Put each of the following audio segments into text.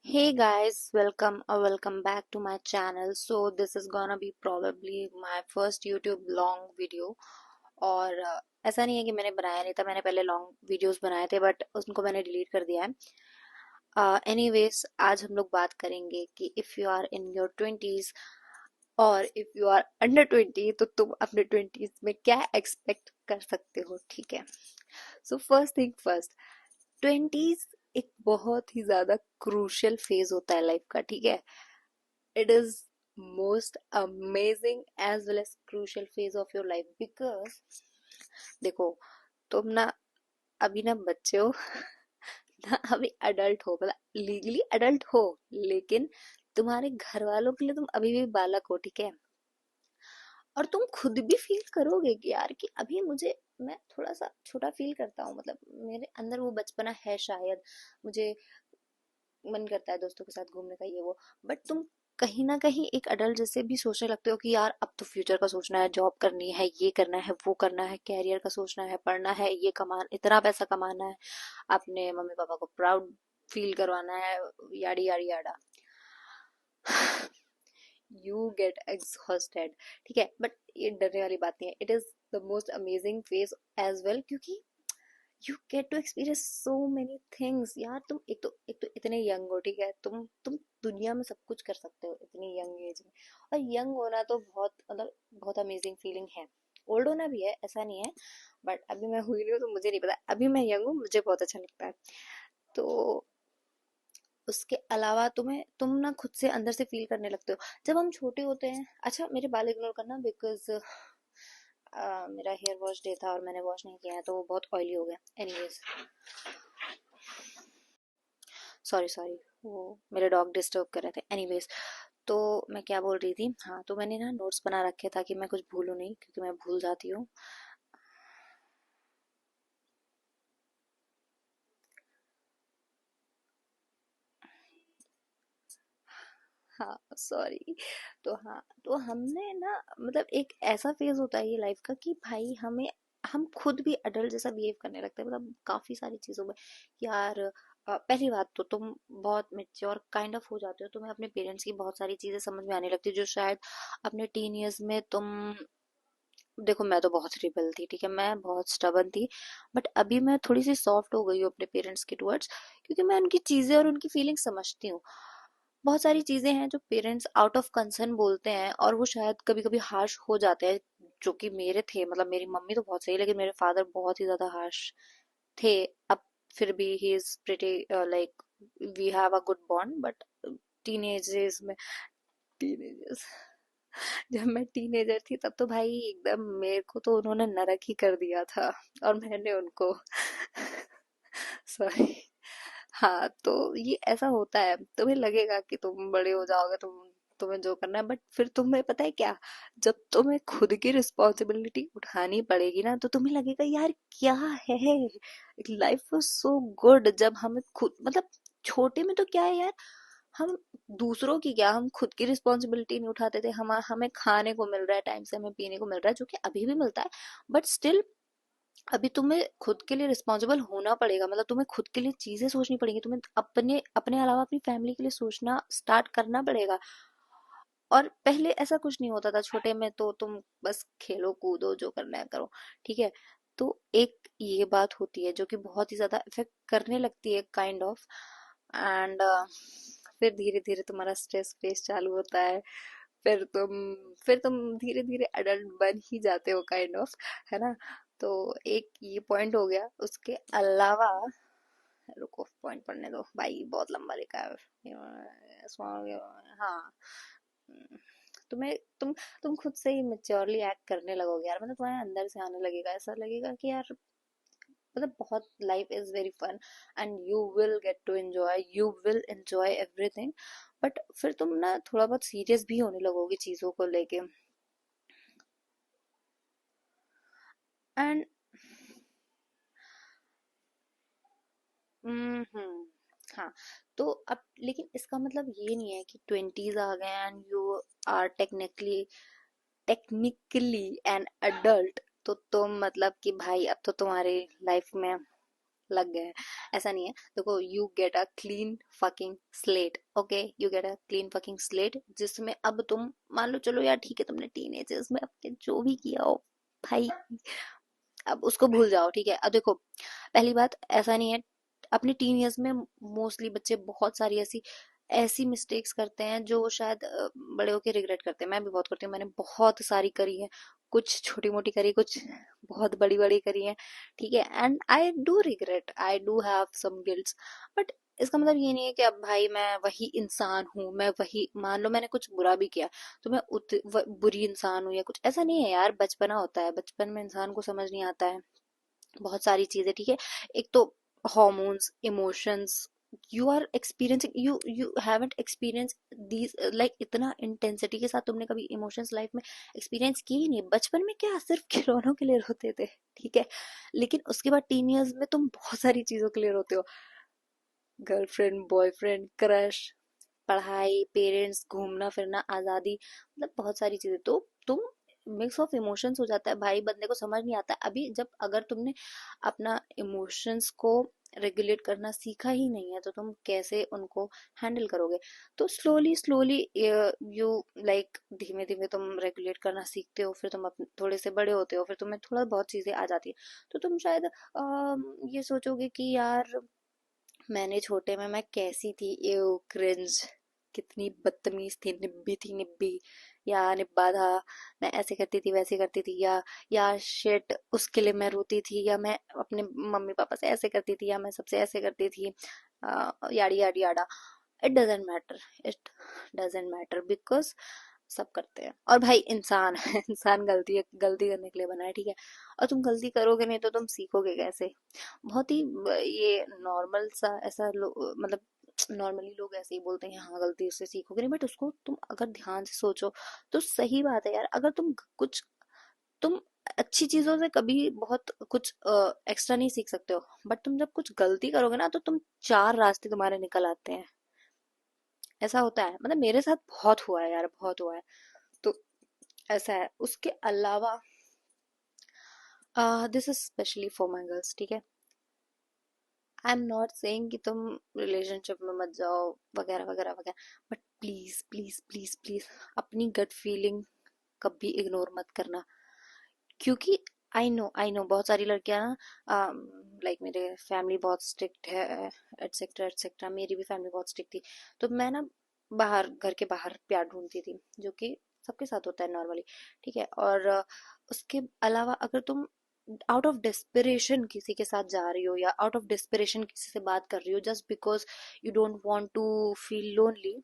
Hey guys, welcome or welcome back to my channel. So this is gonna be probably my first YouTube long video और ऐसा नहीं है कि मैंने बनाया नहीं था, मैंने पहले लॉन्ग वीडियोस बनाए थे बट उनको मैंने डिलीट कर दिया है। एनीवेज आज हम लोग बात करेंगे कि if you are in your twenties और इफ़ यू आर अंडर 20 तो तुम अपने ट्वेंटीज में क्या एक्सपेक्ट कर सकते हो, ठीक है। So first thing first, twenties एक बहुत ही ज्यादा क्रूशियल फेज होता है लाइफ का, ठीक है। It is most amazing as well as crucial phase of your life because देखो, तुम ना अभी ना बच्चे हो ना अभी अडल्ट हो, मतलब लीगली अडल्ट हो, लेकिन तुम्हारे घर वालों के लिए तुम अभी भी बालक हो, ठीक है। और तुम खुद भी फील करोगे कि यार कि अभी मुझे, मैं थोड़ा सा छोटा फील करता हूँ, मतलब मेरे अंदर वो बचपना है शायद, मुझे मन करता है दोस्तों के साथ घूमने का ये वो। बट तुम कहीं ना कहीं एक अडल्ट जैसे भी सोचने लगते हो कि यार अब तो फ्यूचर का सोचना है, जॉब करनी है, ये करना है, वो करना है, कैरियर का सोचना है, पढ़ना है, ये कमा, इतना पैसा कमाना है, अपने मम्मी पापा को प्राउड फील करवाना है, याडी याडी याडा। यू गेट एग्जॉस्टेड, ठीक है। बट ये डरने वाली बात नहीं है, it is the most amazing phase as well, क्योंकि you get to experience so many things. यार तुम एक तो इतने यंग हो, ठीक है, तुम दुनिया में सब कुछ कर सकते हो इतनी यंग एज में। और यंग होना तो बहुत, मतलब बहुत अमेजिंग फीलिंग है। ओल्ड होना भी है, ऐसा नहीं है, बट अभी मैं हुई नहीं हूँ तो मुझे नहीं पता, अभी मैं यंग हूँ, मुझे बहुत अच्छा लगता है। तो उसके अलावा तुम ना खुद से अंदर से फील करने लगते हो जब हम छोटे होते हैं। अच्छा, मेरे बाल इग्नोर करना बिकॉज मेरा हेयर वॉश डे था और मैंने वॉश नहीं किया है तो वो बहुत ऑयली हो गया। एनीवेज, सॉरी सॉरी, वो मेरे डॉग डिस्टर्ब कर रहे थे। एनीवेज, तो मैं क्या बोल रही थी, हाँ, तो मैंने ना नोट्स बना रखे ताकि मैं कुछ भूलूं नहीं, क्योंकि मैं भूल जाती हूँ। हाँ सॉरी। तो हाँ, तो हमने ना, मतलब एक ऐसा फेज होता है ये लाइफ का कि भाई हमें, हम खुद भी अडल्ट जैसा बिहेव करने लगते हैं, मतलब काफी सारी चीजों में। यार पहली बात तो तुम बहुत मेच्योर काइंड ऑफ हो जाते हो, तुम्हें अपने पेरेंट्स की बहुत सारी चीजें समझ में आने लगती है जो शायद अपने टीन ईयर्स में तुम, देखो मैं तो बहुत रिबल थी, ठीक है, मैं बहुत स्टबन थी। बट अभी मैं थोड़ी सी सॉफ्ट हो गई हूँ अपने पेरेंट्स के टुवर्ड्स, क्योंकि मैं उनकी चीजें और उनकी फीलिंग्स समझती हूँ। बहुत सारी चीजें हैं जो पेरेंट्स आउट ऑफ कंसर्न बोलते हैं और वो शायद कभी कभी हार्श हो जाते हैं, जो कि मेरे थे, मतलब मेरी मम्मी तो बहुत सही, लेकिन मेरे फादर बहुत ही ज्यादा हार्श थे। अब फिर भी he is pretty like, we have a good bond, but teenagers में, टीनेजर्स, जब मैं टीनेजर थी तब तो भाई एकदम मेरे को तो उन्होंने नरक ही कर दिया था, और मैंने उनको सॉरी। हाँ, तो ये ऐसा होता है, तुम्हें लगेगा कि तुम बड़े हो जाओगे, तुम्हें जो करना है, बट फिर तुम्हें पता है क्या, जब तुम्हें खुद की रिस्पॉन्सिबिलिटी उठानी पड़ेगी ना तो तुम्हें लगेगा यार क्या है, लाइफ वाज सो गुड जब हमें खुद, मतलब छोटे में तो क्या है यार, हम दूसरों की क्या, हम खुद की रिस्पॉन्सिबिलिटी नहीं उठाते थे। हम, हमें खाने को मिल रहा है टाइम से, हमें पीने को मिल रहा है, जो कि अभी भी मिलता है, बट स्टिल अभी तुम्हें खुद के लिए रिस्पॉन्सिबल होना पड़ेगा, मतलब तुम्हें खुद के लिए चीजें सोचनी पड़ेगी, तुम्हें अपने अपने अलावा अपनी फैमिली के लिए सोचना स्टार्ट करना पड़ेगा। और पहले ऐसा कुछ नहीं होता था, छोटे में तो तुम बस खेलो कूदो, जो करना है करो, ठीक है। तो एक ये बात होती है जो कि बहुत ही ज्यादा इफेक्ट करने लगती है काइंड ऑफ, एंड फिर धीरे धीरे तुम्हारा स्ट्रेस फेस चालू होता है। फिर तुम फिर तुम धीरे धीरे अडल्ट बन ही जाते हो काइंड ऑफ, है ना। तो एक ये पॉइंट हो गया, उसके अलावा, रुको पॉइंट पढ़ने दो भाई, बहुत लंबा लिखा है। हाँ, तुम्हें तुम खुद से ही मेच्योरली एक्ट करने लगोगे यार, मतलब तुम्हारे अंदर से आने लगेगा, ऐसा लगेगा कि यार, मतलब बहुत life is very fun and you will get to enjoy, you will enjoy everything. But फिर तुम ना थोड़ा बहुत सीरियस भी होने लगोगे चीजों को लेके। एंड हम्म, हाँ, तो अब लेकिन इसका मतलब ये नहीं है कि ट्वेंटीज आ गए and you are technically an adult, तो तुम मतलब कि भाई अब तो तुम्हारी लाइफ में लग गए हैं। ऐसा नहीं है, देखो, you get a clean fucking slate, okay, you get a clean fucking slate, जिसमें अब तुम मान लो, चलो यार ठीक है, तुमने टीनेजर्स में अपने जो भी किया हो भाई, अब उसको भूल जाओ, ठीक है। अब देखो, पहली बात, ऐसा नहीं है, अपने टीन ईयर्स में मोस्टली बच्चे बहुत सारी ऐसी ऐसी मिस्टेक्स करते हैं जो शायद बड़े होके रिग्रेट करते हैं। मैं भी बहुत करती हूँ, मैंने बहुत सारी करी है, कुछ छोटी मोटी करी, कुछ बहुत बड़ी बड़ी करी है, ठीक है। And I do regret, I do have some guilts, but इसका मतलब ये नहीं है कि अब भाई मैं वही इंसान हूँ, मैं वही, मान लो मैंने कुछ बुरा भी किया तो मैं बुरी इंसान हूँ या कुछ, ऐसा नहीं है यार। बचपना होता है, बचपन में इंसान को समझ नहीं आता है बहुत सारी चीजें, ठीक है। एक तो hormones, emotions, you are experiencing, you haven't experience these, like इतना इंटेंसिटी के साथ तुमने कभी इमोशंस लाइफ में एक्सपीरियंस किए ही नहीं। बचपन में क्या, सिर्फ खिलौनों के लिए रोते थे, ठीक है, लेकिन उसके बाद टीन ईयर्स में तुम बहुत सारी चीजों के लिए रोते हो। गर्लफ्रेंड, बॉयफ्रेंड, क्रश, पढ़ाई, पेरेंट्स, घूमना फिरना, आजादी, मतलब बहुत सारी चीजें। तो तुम मिक्स ऑफ इमोशंस हो जाता है भाई, बंदे को समझ नहीं आता अभी। जब अगर तुमने अपना इमोशंस को रेगुलेट करना सीखा ही नहीं है तो तुम कैसे उनको हैंडल करोगे। तो स्लोली स्लोली यू, लाइक धीमे धीमे तुम रेगुलेट करना सीखते हो, फिर तुम अपने थोड़े से बड़े होते हो, फिर तुम्हें थोड़ा बहुत चीजें आ जाती है, तो तुम शायद ये सोचोगे कि यार मैंने छोटे में मैं कैसी थी, एव क्रिंज, कितनी बदतमीज थी, निब्बी थी, निब्बी, या निब्बा था, मैं ऐसे करती थी, वैसे करती थी, या शिट उसके लिए मैं रोती थी, या मैं अपने मम्मी पापा से ऐसे करती थी, या मैं सबसे ऐसे करती थी, याड़ी याड़ी याड़ा। It doesn't matter, it doesn't matter, because सब करते हैं। और भाई इंसान है, इंसान गलती करने के लिए बना है, ठीक है। और तुम गलती करोगे नहीं तो तुम सीखोगे कैसे। बहुत ही ये नॉर्मल सा ऐसा मतलब नॉर्मली लोग ऐसे ही बोलते हैं, हाँ गलती उससे सीखोगे नहीं, बट उसको तुम अगर ध्यान से सोचो तो सही बात है यार। अगर तुम अच्छी चीजों से कभी बहुत कुछ एक्स्ट्रा नहीं सीख सकते हो, बट तुम जब कुछ गलती करोगे ना तो तुम चार रास्ते तुम्हारे निकल आते हैं। ऐसा होता है, मतलब मेरे साथ बहुत हुआ है यार, बहुत हुआ है। तो ऐसा है। उसके अलावा this is specially for my girls, ठीक है। आई एम नॉट सेइंग कि तुम रिलेशनशिप में मत जाओ वगैरह वगैरह वगैरह, but please please please please अपनी गट फीलिंग कभी इग्नोर मत करना। क्योंकि आई नो बहुत सारी लड़कियां ना, लाइक मेरे फैमिली बहुत स्ट्रिक्ट है, एटसेट्रा एटसेट्रा, मेरी भी फैमिली बहुत स्ट्रिक्ट थी। तो मैं ना बाहर, घर के बाहर प्यार ढूंढती थी, जो कि सबके साथ होता है नॉर्मली, ठीक है। और उसके अलावा अगर तुम आउट ऑफ डेस्पिरेशन किसी के साथ जा रही हो, या आउट ऑफ डेस्पिरेशन किसी से बात कर रही हो just because you don't want to feel lonely,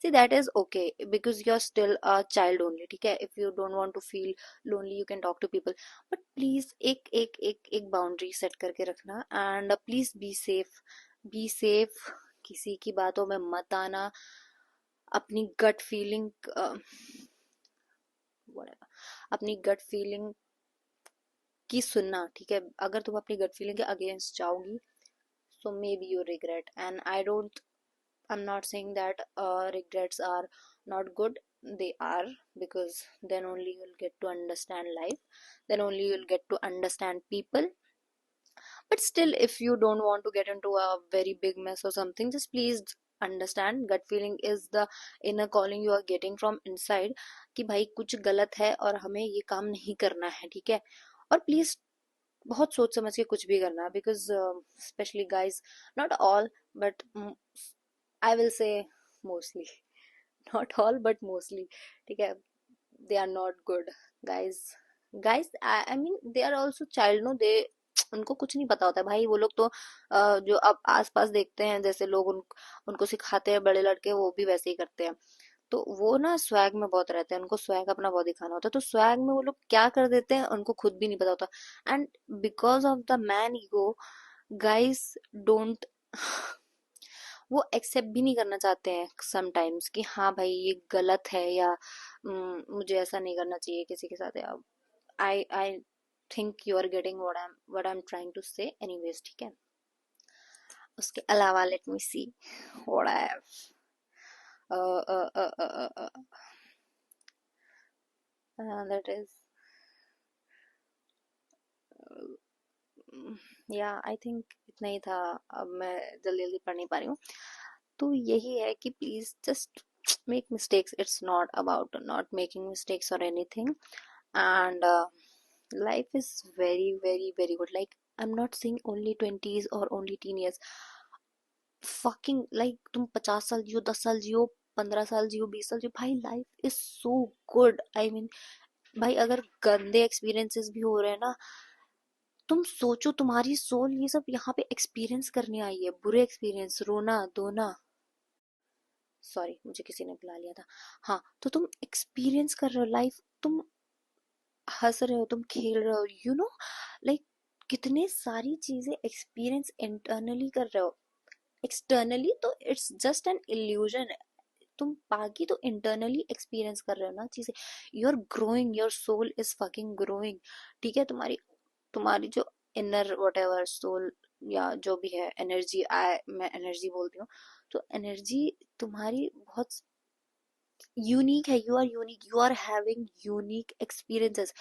see that is okay because you're still a child only, ठीक है। if you don't want to feel lonely you can talk to people, but please एक एक एक एक boundary set करके रखना, and please be safe, be safe, किसी की बातों में मत आना, अपनी गट फीलिंग, अपनी गट फीलिंग की सुनना, ठीक है। अगर तुम अपनी गट फीलिंग के अगेंस्ट जाओगी so maybe you regret, and I'm not saying that regrets are not good. They are, because then only you'll get to understand life, then only you'll get to understand people. But still, if you don't want to get into a very big mess or something, just please understand gut feeling is the inner calling you are getting from inside, कि भाई कुछ गलत है और हमें ये काम नहीं करना है, ठीक है। और प्लीज बहुत सोच समझ के कुछ भी करना, because specially guys, not all, but I will say mostly, not all but mostly, ठीक है, they are not good guys. Guys I mean they are also child, no they, उनको कुछ नहीं पता होता है भाई। वो लोग तो जो अब आसपास देखते हैं जैसे लोग उनको सिखाते हैं बड़े लड़के, वो भी वैसे ही करते हैं। तो वो ना स्वैग में बहुत रहते हैं, उनको स्वैग अपना बहुत दिखाना होता है, तो स्वैग में वो लोग क्या कर देते हैं उनको खुद भी नहीं पता होता। And because of the man ego, guys don't वो एक्सेप्ट भी नहीं करना चाहते हैं समटाइम्स कि हाँ भाई ये गलत है, या मुझे ऐसा नहीं करना चाहिए किसी के साथ, या I think you are getting what I am trying to say anyways, ठीक है। उसके अलावा let me see what I have, that is या आई थिंक इतना ही था। अब मैं जल्दी जल्दी पढ़ नहीं पा रही हूँ। तो यही है कि please just make mistakes, it's not about not making mistakes और anything. And life is very very very good, like I'm not saying only 20s or only teen years, fucking like तुम 50 साल जियो, 10 साल जियो, 15 साल जियो, 20 साल जियो, भाई life is so good. I mean भाई अगर गंदे एक्सपीरियंसेस भी हो रहे हैं ना, तुम सोचो तुम्हारी सोल ये सब यहाँ पे एक्सपीरियंस करने आई है, बुरे एक्सपीरियंस, रोना धोना, सॉरी मुझे किसी ने बुला लिया था। हाँ, तो तुम एक्सपीरियंस कर रहे हो लाइफ, तुम हंस रहे हो, तुम खेल रहे हो, यू नो, लाइक कितने सारी चीजें एक्सपीरियंस इंटरनली कर रहे हो। एक्सटर्नली तो इट्स जस्ट एन इल्यूजन, तुम बाकी तो इंटरनली एक्सपीरियंस कर रहे हो ना चीजें। You are growing, your soul is fucking growing. ठीक है, तुम्हारी तुम्हारी जो इनर वट एवर सोल या जो भी है एनर्जी, आई मैं एनर्जी बोलती हूँ, तो एनर्जी तुम्हारी बहुत यूनिक है। You are unique, you are having unique experiences.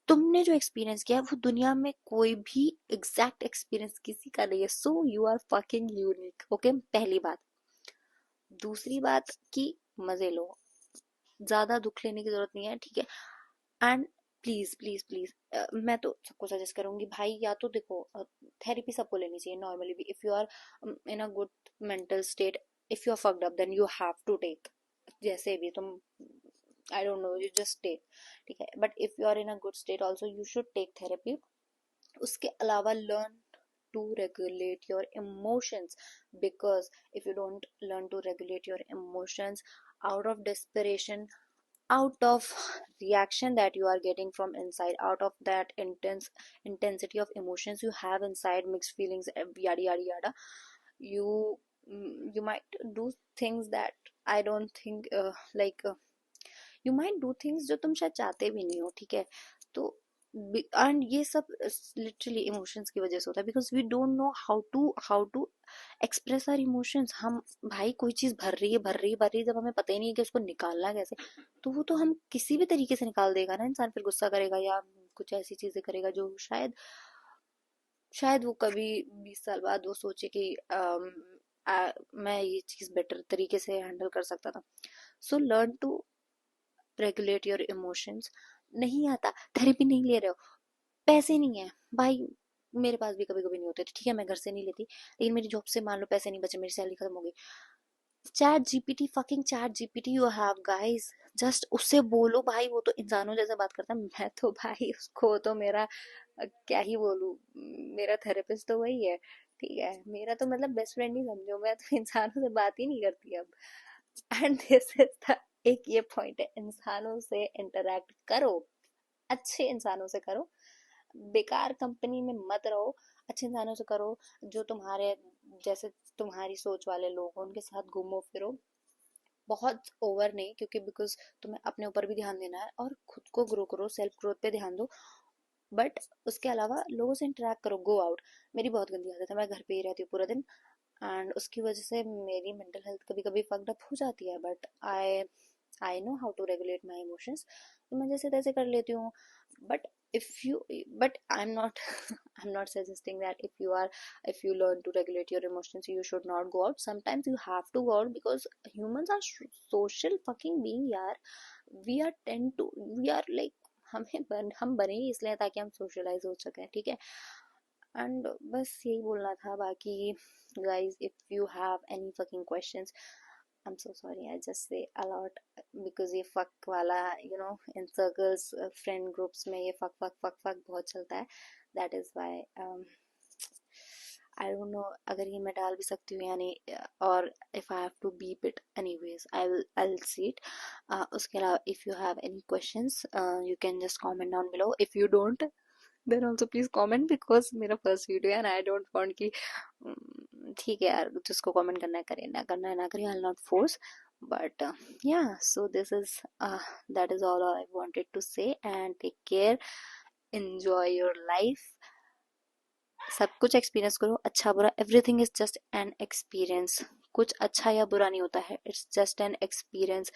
तुमने जो एक्सपीरियंस किया है वो दुनिया में कोई भी एग्जैक्ट एक्सपीरियंस किसी का नहीं है। So you are fucking unique, okay, पहली बात। दूसरी बात कि मजे लो, ज्यादा दुख लेने की जरूरत नहीं है, ठीक है। एंड प्लीज प्लीज प्लीज, मैं तो सबको सजेस्ट करूंगी भाई, या तो देखो थेरेपी सबको लेनी चाहिए नॉर्मली भी, if you are in a good mental state. If you are fucked up then you have to take, जैसे भी तुम, I don't know, you just take, ठीक है। But if you are in a good state also you should take therapy. उसके अलावा learn to regulate your emotions, because if you don't learn to regulate your emotions, out of desperation, out of reaction that you are getting from inside, out of that intense intensity of emotions you have inside, mixed feelings, yada yada yada, you you might do things that I don't think like you might do things जो तुम शायद चाहते भी नहीं हो, ठीक है। तो एंड ये सब लिटरली इमोशंस की वजह से होता है, because we don't know how to express our emotions. हम भाई कोई चीज भर रही है भर रही है भर रही है, जब हमें पता ही नहीं है कि उसको निकालना कैसे, तो वो तो हम किसी भी तरीके से निकाल देगा ना इंसान, फिर गुस्सा करेगा या कुछ ऐसी चीजें करेगा जो शायद शायद वो कभी 20 साल बाद वो सोचे कि मैं ये चीज बेटर तरीके से हैंडल कर सकता था। So learn to regulate your emotions. नहीं आता, थेरेपी नहीं ले रहे हो, पैसे नहीं है भाई, मेरे पास भी कभी कभी नहीं होते थे, ठीक है, मैं घर से नहीं लेती, लेकिन मेरी जॉब से मान लो पैसे नहीं बचे, मेरी सैलरी खत्म हो गई, chat GPT, fucking chat GPT you have guys, just उससे बोलो भाई, वो तो इंसानों जैसे बात करता है। मैं तो भाई उसको तो मेरा क्या ही बोलूं, मेरा थेरेपिस्ट तो वही है, ठीक है, मेरा तो मतलब बेस्ट फ्रेंड ही समझो, मैं तो इंसानों से बात ही नहीं करती अब। एंड दिस इज द एक ये पॉइंट है, इंसानों से इंटरेक्ट करो, अच्छे इंसानों से करो, बेकार कंपनी में मत रहो, अच्छे इंसानों से करो, जो तुम्हारे जैसे तुम्हारी सोच वाले लोग हो उनके साथ घूमो फिरो, बहुत ओवर नहीं, क्योंकि बिकॉज तुम्हें अपने ऊपर भी ध्यान देना है और खुद को ग्रो करो, सेल्फ ग्रोथ पे ध्यान दो। बट उसके अलावा लोगों से इंटरेक्ट करो, गो आउट। मेरी बहुत गंदी आदत है, मैं घर पे ही रहती हूँ पूरा दिन, एंड उसकी वजह से मेरी मेंटल हेल्थ कभी कभी फक्ड अप हो जाती है, but I know how to regulate my emotions, तो मैं जैसे तैसे कर लेती हूँ। But if you but I'm not suggesting that if you learn to regulate your emotions you should not go out, sometimes you have to go out, because humans are social fucking being यार, we are like हम बने ही इसलिए ताकि हम socialise हो सकें, ठीक है। एंड बस यही बोलना था, बाकी guys if you have any fucking questions, I'm so sorry, I just say a lot, because ये fuck वाला, you know, in circles, friend groups में ये fuck fuck fuck fuck बहुत चलता है, that is why I don't know अगर ये मैं डाल भी सकती हूँ या नहीं, और if I have to beep it anyways I'll see it। उसके अलावा if you have any questions you can just comment down below, if you don't then also please comment, because मेरा first video है and I don't want कि ठीक है यार, जिसको comment करना है करे, ना करना है ना करे, I'll not force, but yeah, so this is that is all I wanted to say, and take care, enjoy your life, सब कुछ एक्सपीरियंस करो, अच्छा बुरा, everything is just an experience, कुछ अच्छा या बुरा नहीं होता है, it's just an experience.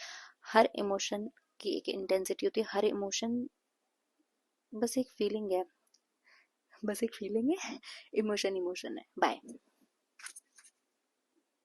Her emotion की एक इंटेंसिटी होती है, हर इमोशन बस एक फीलिंग है, बस एक फीलिंग है, इमोशन इमोशन है। बाय।